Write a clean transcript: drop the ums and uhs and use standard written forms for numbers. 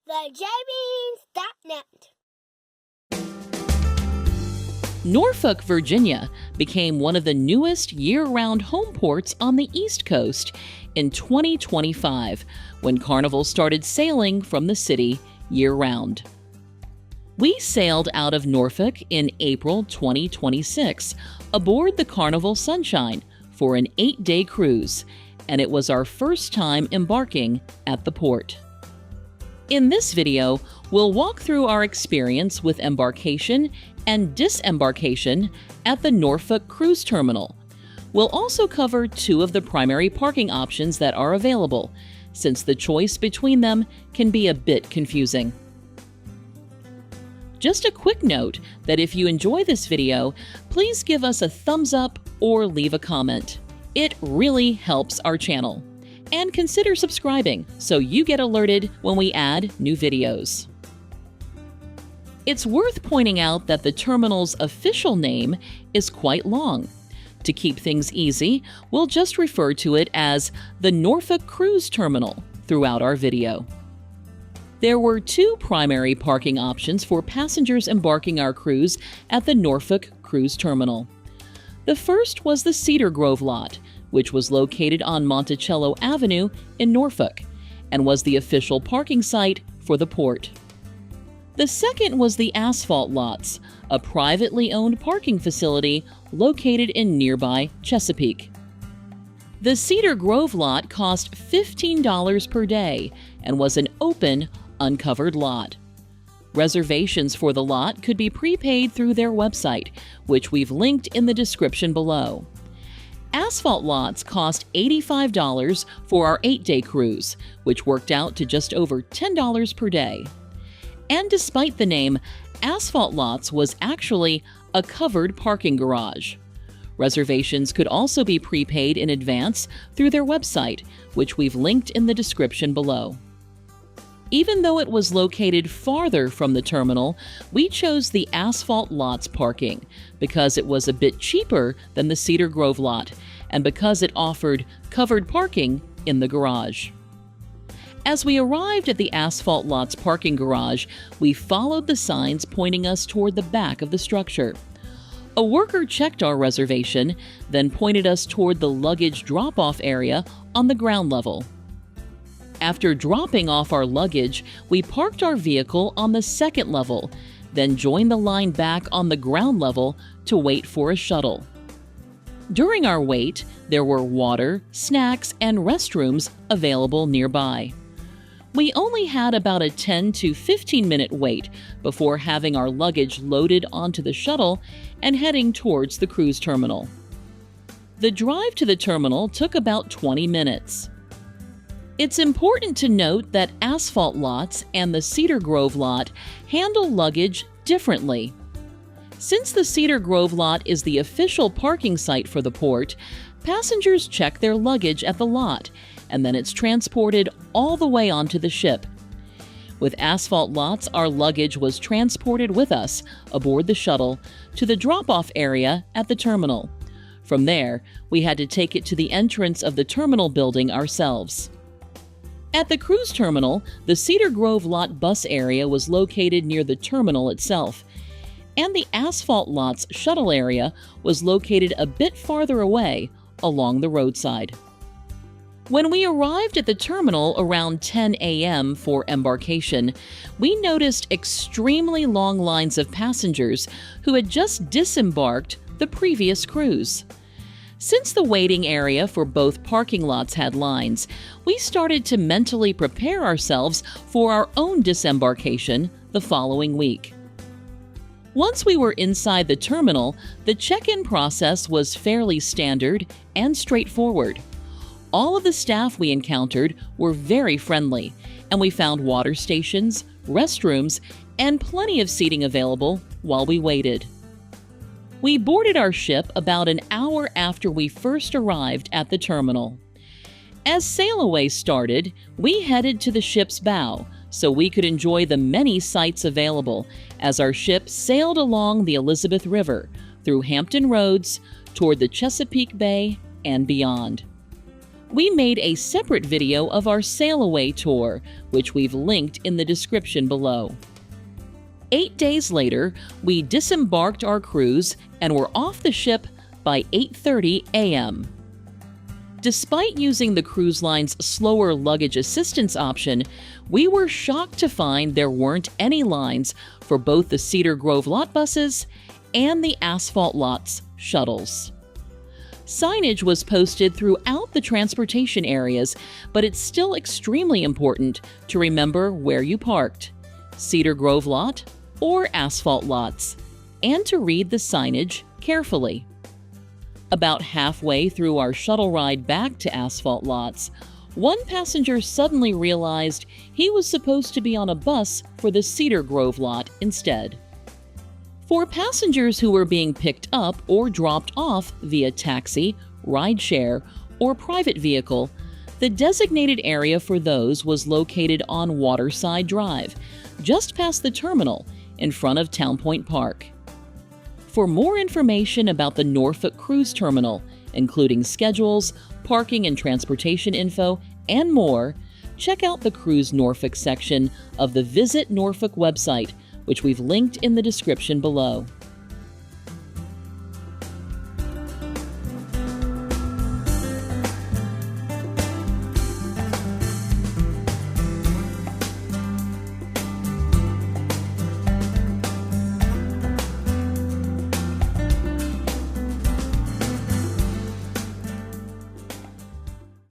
TheJamies.net. Norfolk, Virginia became one of the newest year-round homeports on the East Coast in 2025 when Carnival started sailing from the city year-round. We sailed out of Norfolk in April 2026 aboard the Carnival Sunshine for an 8-day cruise, and it was our first time embarking at the port. In this video, we'll walk through our experience with embarkation and disembarkation at the Norfolk Cruise Terminal. We'll also cover 2 of the primary parking options that are available, since the choice between them can be a bit confusing. Just a quick note that if you enjoy this video, please give us a thumbs up or leave a comment. It really helps our channel. And consider subscribing so you get alerted when we add new videos. It's worth pointing out that the terminal's official name is quite long. To keep things easy, we'll just refer to it as the Norfolk Cruise Terminal throughout our video. There were 2 primary parking options for passengers embarking our cruise at the Norfolk Cruise Terminal. The first was the Cedar Grove lot, which was located on Monticello Avenue in Norfolk and was the official parking site for the port. The second was the ASPHALT lots, a privately owned parking facility located in nearby Chesapeake. The Cedar Grove lot cost $15 per day and was an open, uncovered lot. Reservations for the lot could be prepaid through their website, which we've linked in the description below. ASPHALT lots cost $85 for our 8-day cruise, which worked out to just over $10 per day. And despite the name, ASPHALT lots was actually a covered parking garage. Reservations could also be prepaid in advance through their website, which we've linked in the description below. Even though it was located farther from the terminal, we chose the ASPHALT lots parking because it was a bit cheaper than the Cedar Grove lot and because it offered covered parking in the garage. As we arrived at the ASPHALT lots parking garage, we followed the signs pointing us toward the back of the structure. A worker checked our reservation, then pointed us toward the luggage drop-off area on the ground level. After dropping off our luggage, we parked our vehicle on the second level, then joined the line back on the ground level to wait for a shuttle. During our wait, there were water, snacks, and restrooms available nearby. We only had about a 10 to 15-minute wait before having our luggage loaded onto the shuttle and heading towards the cruise terminal. The drive to the terminal took about 20 minutes. It's important to note that ASPHALT lots and the Cedar Grove lot handle luggage differently. Since the Cedar Grove lot is the official parking site for the port, passengers check their luggage at the lot, and then it's transported all the way onto the ship. With ASPHALT lots, our luggage was transported with us aboard the shuttle to the drop-off area at the terminal. From there, we had to take it to the entrance of the terminal building ourselves. At the cruise terminal, the Cedar Grove lot bus area was located near the terminal itself, and the ASPHALT lots shuttle area was located a bit farther away along the roadside. When we arrived at the terminal around 10 a.m. for embarkation, we noticed extremely long lines of passengers who had just disembarked the previous cruise. Since the waiting area for both parking lots had lines, we started to mentally prepare ourselves for our own disembarkation the following week. Once we were inside the terminal, the check-in process was fairly standard and straightforward. All of the staff we encountered were very friendly, and we found water stations, restrooms, and plenty of seating available while we waited. We boarded our ship about an hour after we first arrived at the terminal. As SAILAWAY started, we headed to the ship's bow so we could enjoy the many sights available as our ship sailed along the Elizabeth River, through Hampton Roads, toward the Chesapeake Bay, and beyond. We made a separate video of our SAILAWAY tour, which we've linked in the description below. 8 days later, we disembarked our cruise and were off the ship by 8:30 a.m. Despite using the cruise line's slower luggage assistance option, we were shocked to find there weren't any lines for both the Cedar Grove lot buses and the ASPHALT lots shuttles. Signage was posted throughout the transportation areas, but it's still extremely important to remember where you parked, Cedar Grove lot or ASPHALT lots, and to read the signage carefully. About halfway through our shuttle ride back to ASPHALT lots, one passenger suddenly realized he was supposed to be on a bus for the Cedar Grove lot instead. For passengers who were being picked up or dropped off via taxi, rideshare, or private vehicle, the designated area for those was located on Waterside Drive, just past the terminal in front of Town Point Park. For more information about the Norfolk Cruise Terminal, including schedules, parking and transportation info, and more, check out the Cruise Norfolk section of the Visit Norfolk website, which we've linked in the description below.